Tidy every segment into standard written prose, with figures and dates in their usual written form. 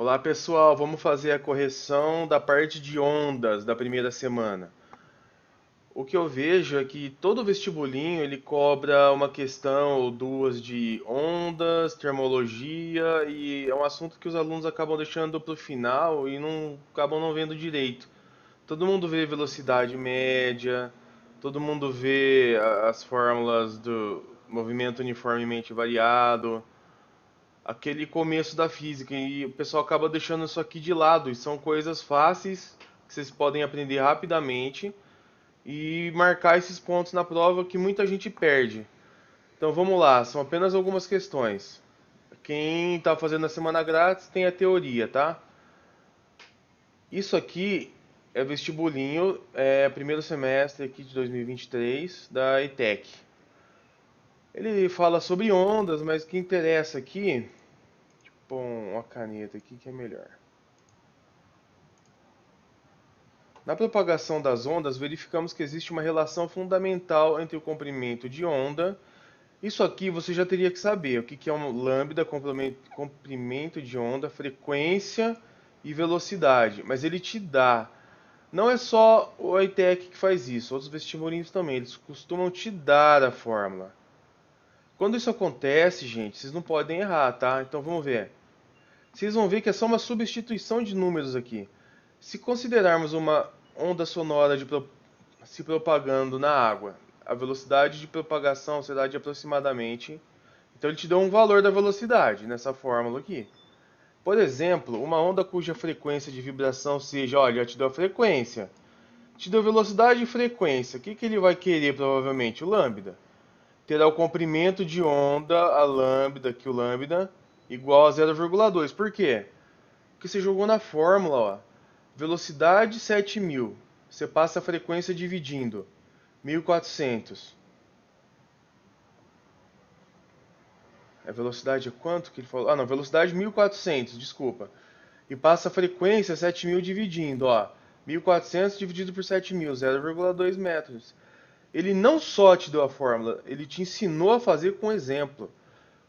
Olá pessoal, vamos fazer a correção da parte de ondas da primeira semana. O que eu vejo é que todo vestibulinho ele cobra uma questão ou duas de ondas, termologia e é um assunto que os alunos acabam deixando para o final e não acabam não vendo direito. Todo mundo vê velocidade média, todo mundo vê as fórmulas do movimento uniformemente variado, aquele começo da física e o pessoal acaba deixando isso aqui de lado. E são coisas fáceis que vocês podem aprender rapidamente e marcar esses pontos na prova que muita gente perde. Então vamos lá, são apenas algumas questões. Quem está fazendo a semana grátis tem a teoria, tá? Isso aqui é vestibulinho, primeiro semestre aqui de 2023 da ETEC. Ele fala sobre ondas, mas o que interessa aqui, pôr uma caneta aqui que é melhor. Na propagação das ondas, verificamos que existe uma relação fundamental entre o comprimento de onda. Isso aqui você já teria que saber o que é um lambda, comprimento de onda, frequência e velocidade. Mas ele te dá. Não é só o ITEC que faz isso, outros vestibulinhos também. Eles costumam te dar a fórmula. Quando isso acontece, gente, vocês não podem errar, tá? Então vamos ver. Vocês vão ver que é só uma substituição de números aqui. Se considerarmos uma onda sonora se propagando na água, a velocidade de propagação será de aproximadamente. Então ele te deu um valor da velocidade nessa fórmula aqui. Por exemplo, uma onda cuja frequência de vibração seja, olha, já te deu a frequência, te deu velocidade e frequência. O que ele vai querer provavelmente? O lambda. Terá o comprimento de onda, a lambda, que o lambda, igual a 0,2. Por quê? Porque você jogou na fórmula, ó. Velocidade 7.000. Você passa a frequência dividindo. 1.400. A velocidade é quanto que ele falou? Ah, não, velocidade 1.400, desculpa. E passa a frequência 7.000 dividindo, ó. 1.400 dividido por 7.000, 0,2 metros. Ele não só te deu a fórmula, ele te ensinou a fazer com exemplo.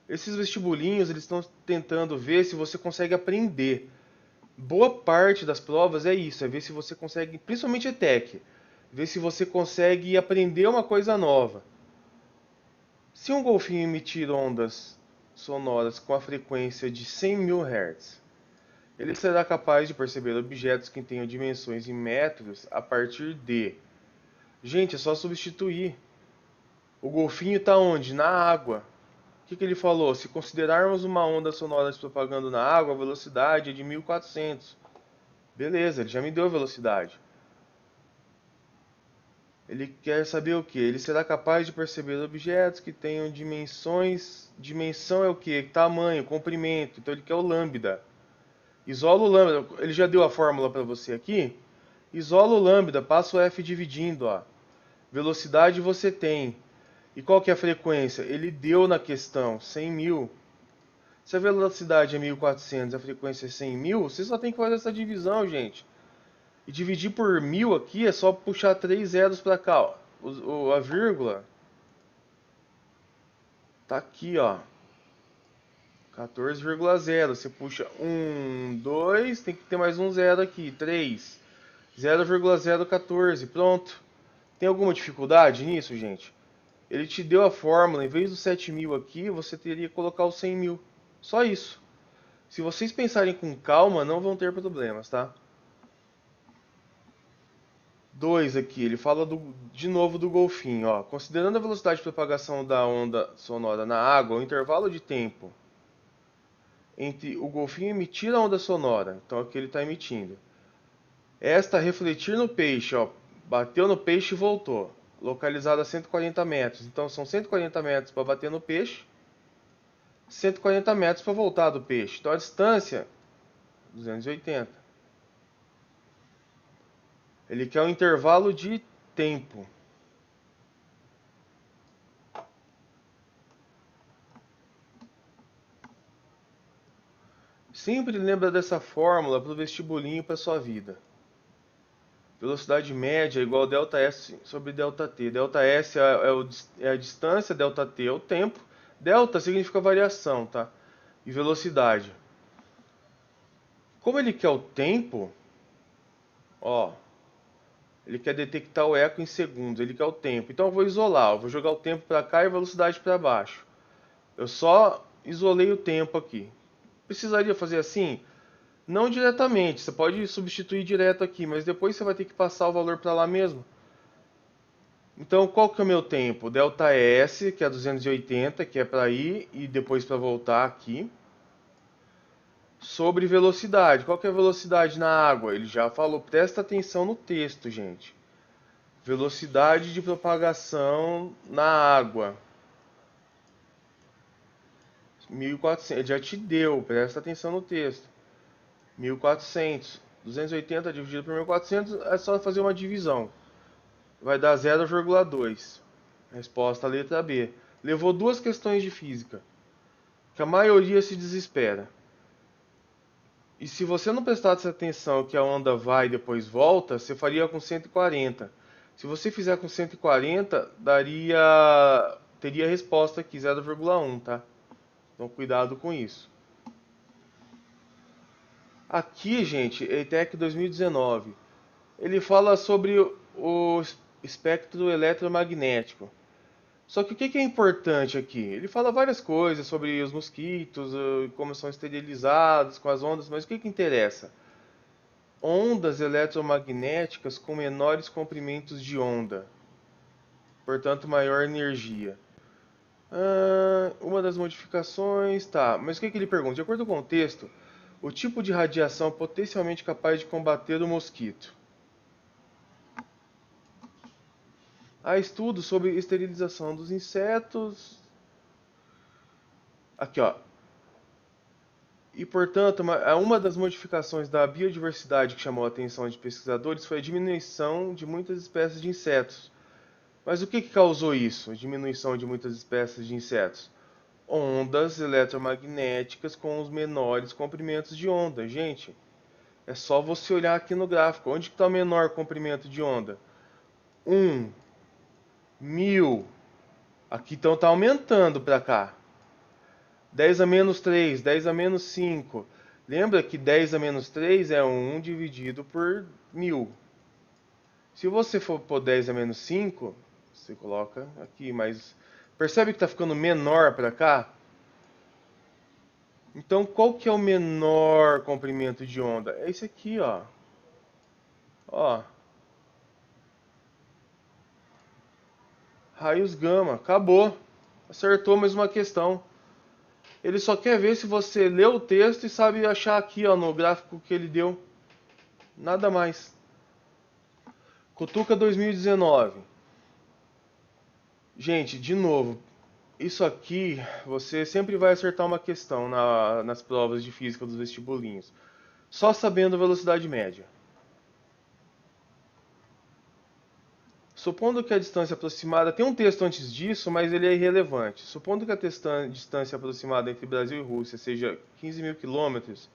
Esses vestibulinhos, eles estão tentando ver se você consegue aprender. Boa parte das provas é isso, é ver se você consegue, principalmente ETEC, ver se você consegue aprender uma coisa nova. Se um golfinho emitir ondas sonoras com a frequência de 100.000 Hz, ele será capaz de perceber objetos que tenham dimensões em metros a partir de... Gente, é só substituir. O golfinho está onde? Na água. O que ele falou? Se considerarmos uma onda sonora se propagando na água, a velocidade é de 1.400. Beleza, ele já me deu a velocidade. Ele quer saber o que? Ele será capaz de perceber objetos que tenham dimensões. Dimensão é o que? Tamanho, comprimento. Então ele quer o lambda. Isola o lambda. Ele já deu a fórmula para você aqui. Isola o lambda, passa o F dividindo. Ó. Velocidade você tem. E qual que é a frequência? Ele deu na questão 100.000. Se a velocidade é 1.400 e a frequência é 100.000, você só tem que fazer essa divisão, gente. E dividir por 1.000 aqui é só puxar 3 zeros para cá. Ó. A vírgula tá aqui, ó. 14,0. Você puxa 1, 2, tem que ter mais um zero aqui. 3. 0,014. Pronto. Tem alguma dificuldade nisso, gente? Ele te deu a fórmula. Em vez do 7.000 aqui, você teria que colocar os 100.000. Só isso. Se vocês pensarem com calma, não vão ter problemas, tá? 2 aqui, ele fala de novo do golfinho. Ó. Considerando a velocidade de propagação da onda sonora na água, o intervalo de tempo entre o golfinho emitir a onda sonora, então aqui ele está emitindo, esta refletir no peixe, ó, bateu no peixe e voltou, localizado a 140 metros. Então são 140 metros para bater no peixe, 140 metros para voltar do peixe. Então a distância, 280. Ele quer um intervalo de tempo. Sempre lembra dessa fórmula para o vestibulinho para sua vida. Velocidade média é igual a ΔS sobre ΔT. ΔS é a distância, ΔT é o tempo. Delta significa variação, tá? E velocidade. Como ele quer o tempo, ó, ele quer detectar o eco em segundos, ele quer o tempo. Então eu vou isolar, eu vou jogar o tempo para cá e a velocidade para baixo. Eu só isolei o tempo aqui. Precisaria fazer assim? Não diretamente, você pode substituir direto aqui, mas depois você vai ter que passar o valor para lá mesmo. Então, qual que é o meu tempo? Delta S, que é 280, que é para ir e depois para voltar aqui. Sobre velocidade. Qual que é a velocidade na água? Ele já falou, presta atenção no texto, gente. Velocidade de propagação na água. 1.400. Ele já te deu, presta atenção no texto. 1.400. 280 dividido por 1.400 é só fazer uma divisão. Vai dar 0,2. Resposta à letra B. Levou duas questões de física, que a maioria se desespera. E se você não prestasse atenção que a onda vai e depois volta, você faria com 140. Se você fizer com 140, teria a resposta aqui, 0,1, tá? Então cuidado com isso. Aqui, gente, EITEC 2019, ele fala sobre o espectro eletromagnético. Só que o que é importante aqui? Ele fala várias coisas sobre os mosquitos, como são esterilizados com as ondas, mas o que interessa? Ondas eletromagnéticas com menores comprimentos de onda, portanto maior energia. Uma das modificações, tá, mas o que ele pergunta? De acordo com o texto, o tipo de radiação potencialmente capaz de combater o mosquito. Há estudos sobre esterilização dos insetos. Aqui, ó. E, portanto, uma das modificações da biodiversidade que chamou a atenção de pesquisadores foi a diminuição de muitas espécies de insetos. Mas o que causou isso? A diminuição de muitas espécies de insetos? Ondas eletromagnéticas com os menores comprimentos de onda. Gente, é só você olhar aqui no gráfico. Onde está o menor comprimento de onda? 1, 1000. Aqui então está aumentando para cá. 10 a menos 3, 10 a menos 5. Lembra que 10 a menos 3 é 1 dividido por 1000. Se você for pôr 10 a menos 5, você coloca aqui, mas percebe que está ficando menor para cá? Então, qual que é o menor comprimento de onda? É esse aqui, ó. Ó. Raios gama. Acabou. Acertou mais uma questão. Ele só quer ver se você leu o texto e sabe achar aqui, ó, no gráfico que ele deu. Nada mais. Cutuca 2019. Gente, de novo, isso aqui você sempre vai acertar uma questão nas provas de física dos vestibulinhos. Só sabendo a velocidade média. Supondo que a distância aproximada. Tem um texto antes disso, mas ele é irrelevante. Supondo que a distância aproximada entre Brasil e Rússia seja 15.000 quilômetros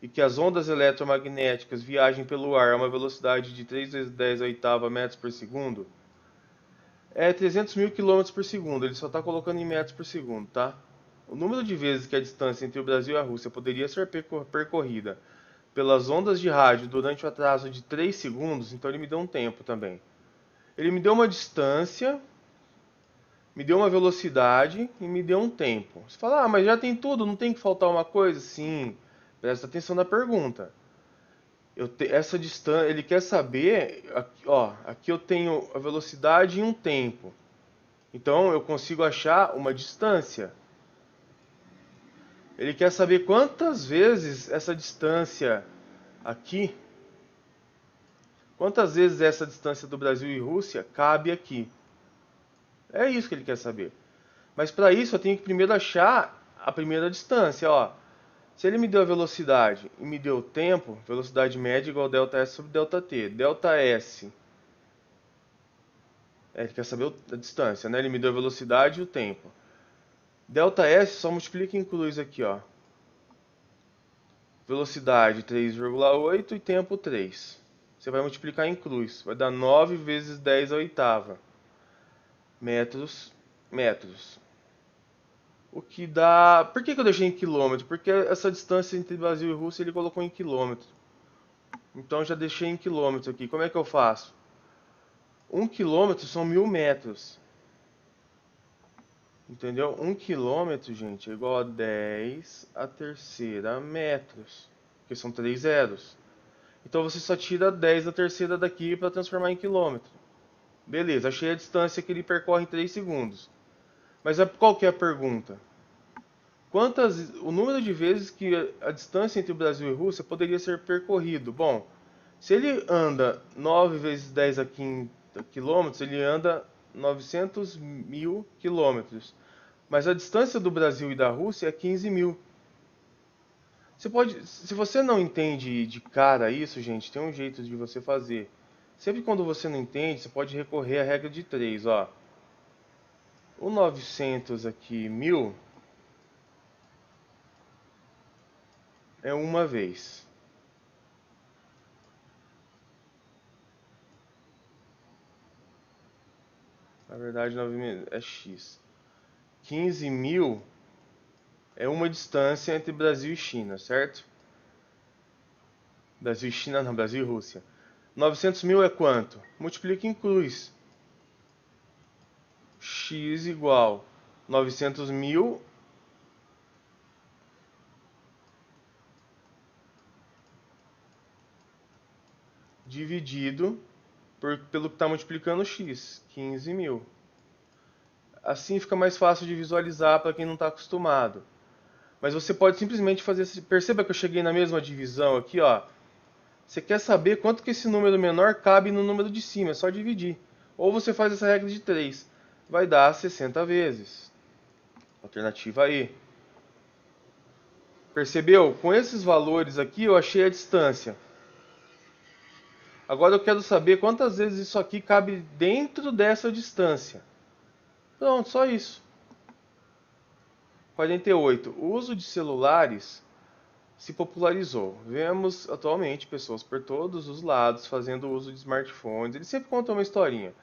e que as ondas eletromagnéticas viajem pelo ar a uma velocidade de 3 vezes 10 a oitava metros por segundo, é 300.000 quilômetros por segundo. Ele só está colocando em metros por segundo, tá? O número de vezes que a distância entre o Brasil e a Rússia poderia ser percorrida pelas ondas de rádio durante o atraso de 3 segundos, então ele me deu um tempo também. Ele me deu uma distância, me deu uma velocidade e me deu um tempo. Você fala, mas já tem tudo, não tem que faltar uma coisa? Sim, presta atenção na pergunta. Essa distância, ele quer saber, aqui, ó, aqui eu tenho a velocidade e um tempo. Então eu consigo achar uma distância. Ele quer saber quantas vezes essa distância aqui, quantas vezes essa distância do Brasil e Rússia cabe aqui. É isso que ele quer saber. Mas para isso eu tenho que primeiro achar a primeira distância, ó. Se ele me deu a velocidade e me deu o tempo, velocidade média igual delta S sobre delta T. Delta S, ele quer saber a distância, né? Ele me deu a velocidade e o tempo. Delta S só multiplica e inclui isso aqui, ó. Velocidade 3,8 e tempo 3. Você vai multiplicar em cruz. Vai dar 9 vezes 10 a oitava. Metros. O que dá... Por que que eu deixei em quilômetro? Porque essa distância entre Brasil e Rússia ele colocou em quilômetro. Então eu já deixei em quilômetro aqui. Como é que eu faço? 1 quilômetro são 1000 metros. Entendeu? 1 quilômetro, gente, é igual a 10 a terceira metros. Porque são 3 zeros. Então você só tira 10 da terceira daqui para transformar em quilômetro. Beleza, achei a distância que ele percorre em 3 segundos. Mas qual que é a pergunta? O número de vezes que a distância entre o Brasil e a Rússia poderia ser percorrido? Bom, se ele anda 9 vezes 10 aqui em quilômetros, ele anda 900 mil quilômetros. Mas a distância do Brasil e da Rússia é 15 mil. Se você não entende de cara isso, gente, tem um jeito de você fazer. Sempre quando você não entende, você pode recorrer à regra de 3, ó. O 900 aqui, 1000, é uma vez. Na verdade, 9.000 é x. 15 mil é uma distância entre Brasil e China, certo? Brasil e China, não, Brasil e Rússia. 900 mil é quanto? Multiplica em cruz. X igual 900 mil dividido pelo que está multiplicando x, 15 mil. Assim fica mais fácil de visualizar para quem não está acostumado. Mas você pode simplesmente fazer... Perceba que eu cheguei na mesma divisão aqui, ó. Você quer saber quanto que esse número menor cabe no número de cima, é só dividir. Ou você faz essa regra de 3. Vai dar 60 vezes. Alternativa E. Percebeu? Com esses valores aqui eu achei a distância. Agora eu quero saber quantas vezes isso aqui cabe dentro dessa distância. Pronto, só isso. 48. O uso de celulares se popularizou. Vemos atualmente pessoas por todos os lados fazendo uso de smartphones. Eles sempre contam uma historinha.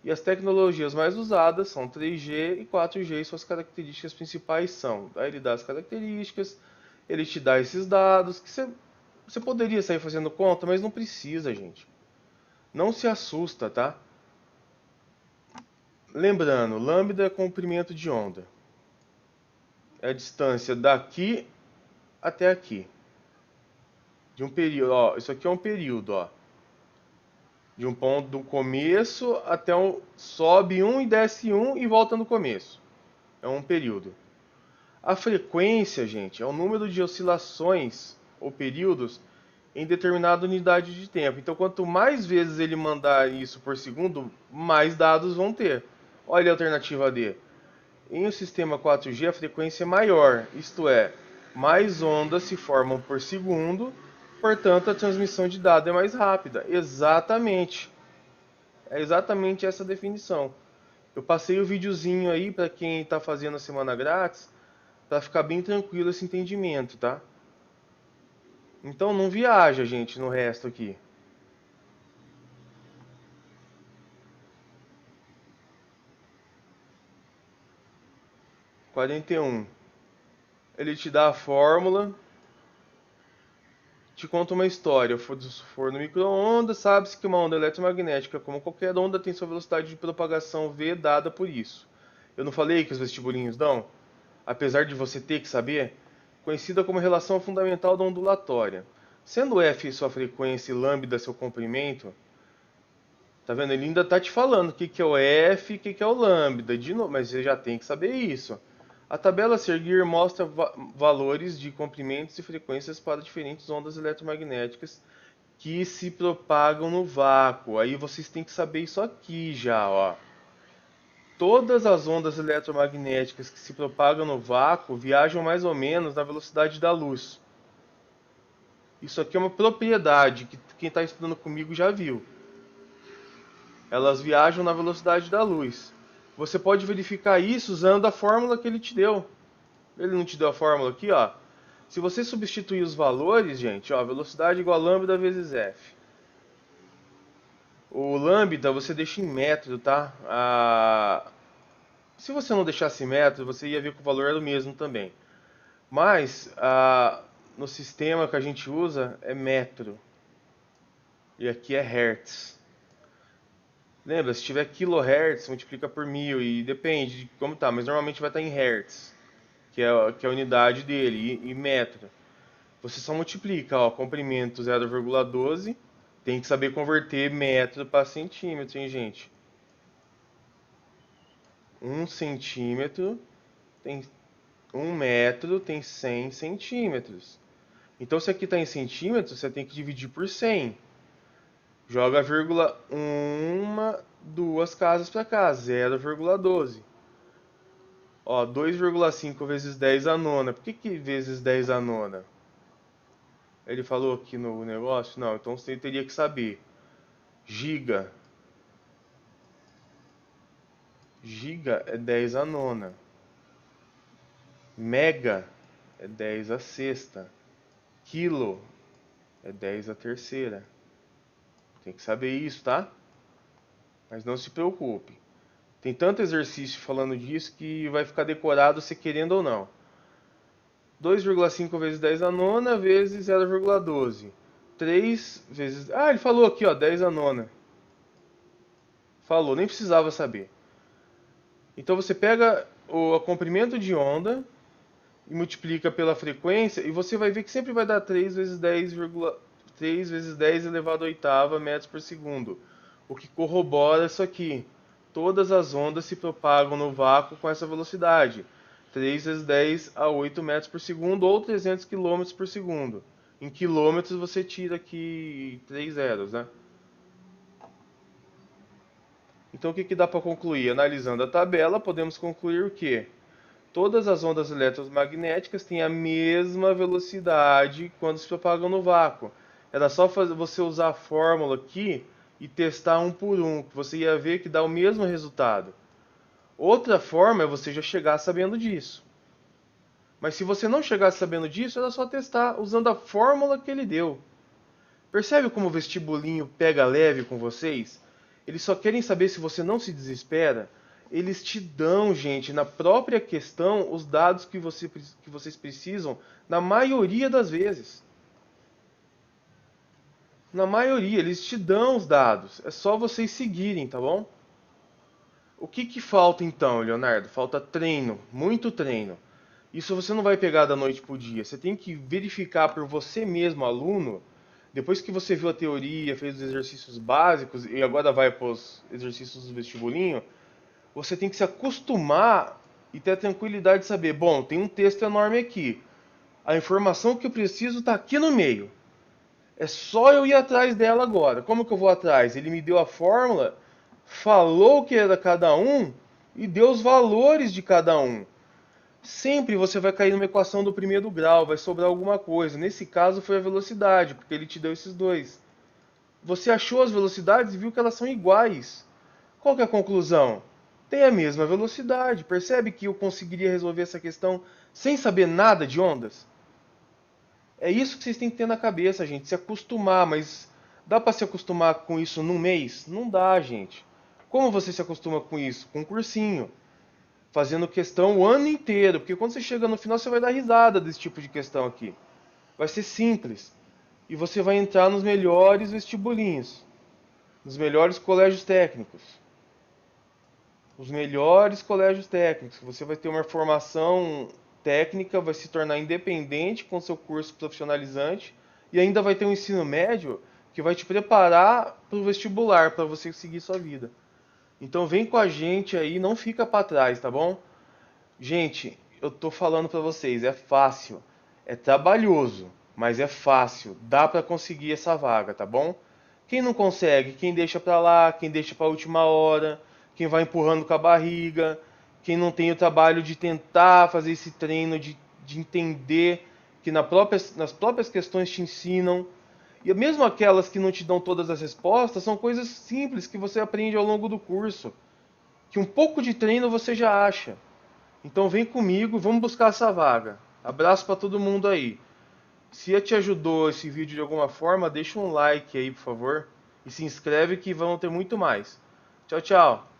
E as tecnologias mais usadas são 3G e 4G e suas características principais são. Aí ele dá as características, ele te dá esses dados que você poderia sair fazendo conta, mas não precisa, gente. Não se assusta, tá? Lembrando, lambda é comprimento de onda. É a distância daqui até aqui. De um período, ó, isso aqui é um período, ó. De um ponto do começo até sobe um e desce um e volta no começo. É um período. A frequência, gente, é o número de oscilações ou períodos em determinada unidade de tempo. Então, quanto mais vezes ele mandar isso por segundo, mais dados vão ter. Olha a alternativa D. Em um sistema 4G, a frequência é maior, isto é, mais ondas se formam por segundo, portanto, a transmissão de dados é mais rápida. Exatamente. É exatamente essa definição. Eu passei o videozinho aí para quem está fazendo a semana grátis, para ficar bem tranquilo esse entendimento, tá? Então não viaja, gente, no resto aqui. 41. Ele te dá a fórmula, te conta uma história. Se for no micro-ondas, sabe-se que uma onda eletromagnética, como qualquer onda, tem sua velocidade de propagação v dada por isso. Eu não falei que os vestibulinhos dão? Apesar de você ter que saber, conhecida como relação fundamental da ondulatória. Sendo f sua frequência e lambda seu comprimento, tá vendo? Ele ainda tá te falando o que que é o f e o que que é o lambda, de novo, mas você já tem que saber isso. A tabela a seguir mostra valores de comprimentos e frequências para diferentes ondas eletromagnéticas que se propagam no vácuo. Aí vocês têm que saber isso aqui já, ó. Todas as ondas eletromagnéticas que se propagam no vácuo viajam mais ou menos na velocidade da luz. Isso aqui é uma propriedade que quem está estudando comigo já viu. Elas viajam na velocidade da luz. Você pode verificar isso usando a fórmula que ele te deu. Ele não te deu a fórmula aqui, ó. Se você substituir os valores, gente, ó, velocidade igual a lambda vezes f. O lambda você deixa em metro, tá? Se você não deixasse metro, você ia ver que o valor era o mesmo também. Mas no sistema que a gente usa é metro. E aqui é hertz. Lembra, se tiver kilohertz, multiplica por 1000 e depende de como tá, mas normalmente vai estar em hertz, que é a unidade dele, e metro. Você só multiplica, ó, comprimento 0,12, tem que saber converter metro para centímetro, hein, gente? 1 centímetro tem 1 metro tem 100 centímetros. Então, se aqui está em centímetros, você tem que dividir por 100. Joga vírgula duas casas para cá, 0,12. Ó, 2,5 vezes 10 a nona. Por que vezes 10 a nona? Ele falou aqui no negócio? Não, então você teria que saber. Giga. Giga é 10 a nona. Mega é 10 a sexta. Quilo é 10 a terceira. Tem que saber isso, tá? Mas não se preocupe. Tem tanto exercício falando disso que vai ficar decorado se querendo ou não. 2,5 vezes 10 a nona vezes 0,12. 3 vezes... Ah, ele falou aqui, ó, 10 a nona. Falou, nem precisava saber. Então você pega o comprimento de onda e multiplica pela frequência e você vai ver que sempre vai dar 3 vezes 10, 3 vezes 10 elevado à oitava metros por segundo. O que corrobora isso aqui. Todas as ondas se propagam no vácuo com essa velocidade. 3 vezes 10 a 8 metros por segundo ou 300 quilômetros por segundo. Em quilômetros você tira aqui 3 zeros, né? Então o que dá para concluir? Analisando a tabela, podemos concluir o quê? Todas as ondas eletromagnéticas têm a mesma velocidade quando se propagam no vácuo. Era só você usar a fórmula aqui e testar um por um, que você ia ver que dá o mesmo resultado. Outra forma é você já chegar sabendo disso. Mas se você não chegar sabendo disso, era só testar usando a fórmula que ele deu. Percebe como o vestibulinho pega leve com vocês? Eles só querem saber se você não se desespera. Eles te dão, gente, na própria questão, os dados que vocês precisam, na maioria das vezes. Na maioria, eles te dão os dados. É só vocês seguirem, tá bom? O que falta então, Leonardo? Falta treino, muito treino. Isso você não vai pegar da noite pro dia. Você tem que verificar por você mesmo, aluno, depois que você viu a teoria, fez os exercícios básicos e agora vai para os exercícios do vestibulinho, você tem que se acostumar e ter a tranquilidade de saber, bom, tem um texto enorme aqui. A informação que eu preciso está aqui no meio. É só eu ir atrás dela agora. Como que eu vou atrás? Ele me deu a fórmula, falou o que era cada um e deu os valores de cada um. Sempre você vai cair numa equação do primeiro grau, vai sobrar alguma coisa. Nesse caso foi a velocidade, porque ele te deu esses dois. Você achou as velocidades e viu que elas são iguais. Qual que é a conclusão? Tem a mesma velocidade. Percebe que eu conseguiria resolver essa questão sem saber nada de ondas? É isso que vocês têm que ter na cabeça, gente. Se acostumar, mas dá para se acostumar com isso num mês? Não dá, gente. Como você se acostuma com isso? Com um cursinho. Fazendo questão o ano inteiro. Porque quando você chega no final, você vai dar risada desse tipo de questão aqui. Vai ser simples. E você vai entrar nos melhores vestibulinhos. Nos melhores colégios técnicos. Os melhores colégios técnicos. Você vai ter uma formação técnica, vai se tornar independente com seu curso profissionalizante e ainda vai ter um ensino médio que vai te preparar para o vestibular, para você seguir sua vida. Então vem com a gente aí, não fica para trás, tá bom? Gente, eu tô falando para vocês, é fácil, é trabalhoso, mas é fácil, dá para conseguir essa vaga, tá bom? Quem não consegue, quem deixa para lá, quem deixa para a última hora, quem vai empurrando com a barriga, quem não tem o trabalho de tentar fazer esse treino, de entender que nas próprias questões te ensinam. E mesmo aquelas que não te dão todas as respostas, são coisas simples que você aprende ao longo do curso. Que um pouco de treino você já acha. Então vem comigo, vamos buscar essa vaga. Abraço para todo mundo aí. Se te ajudou esse vídeo de alguma forma, deixa um like aí, por favor. E se inscreve que vão ter muito mais. Tchau, tchau.